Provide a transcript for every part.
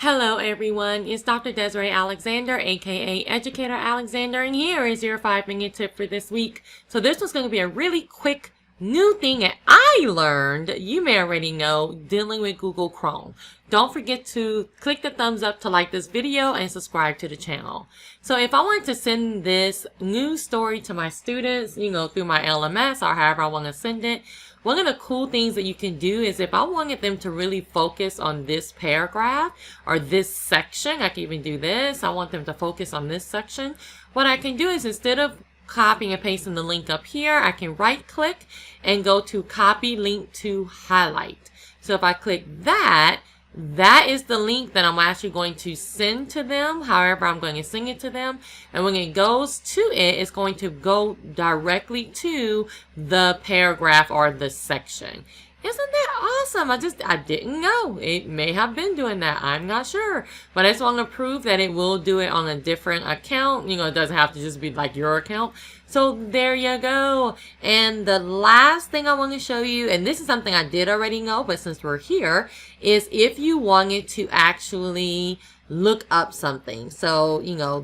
Hello everyone, it's Dr. Desiree Alexander, aka Educator Alexander, and here is your 5-minute tip for this week. So this one's going to be a really quick new thing that I learned, you may already know, dealing with Google Chrome. Don't forget to click the thumbs up to like this video and subscribe to the channel. So if I want to send this news story to my students, through my LMS or however I want to send it, one of the cool things that you can do is if I wanted them to really focus on this paragraph or this section, I can even do this. I want them to focus on this section. What I can do is instead of copying and pasting the link up here, I can right click and go to copy link to highlight. So if I click that, that is the link that I'm actually going to send to them, however I'm going to send it to them. And when it goes to it, it's going to go directly to the paragraph or the section. Isn't that awesome? I didn't know. It may have been doing that. I'm not sure. But I just want to prove that it will do it on a different account. It doesn't have to just be like your account. So there you go. And the last thing I want to show you, and this is something I did already know, but since we're here, is if you wanted to actually look up something. So,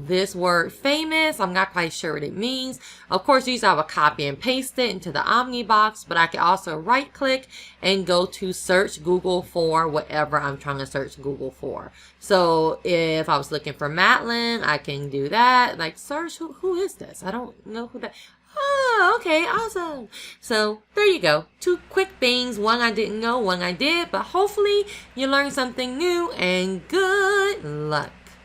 this word famous, I'm not quite sure what it means. Of course, usually I would copy and paste it into the Omni box, but I can also right click and go to search Google for whatever I'm trying to search Google for. So if I was looking for Madeline, I can do that. Like search, who is this? I don't know who that. Oh, okay, awesome. So there you go. 2 quick things. One I didn't know, one I did, but hopefully you learned something new and good luck.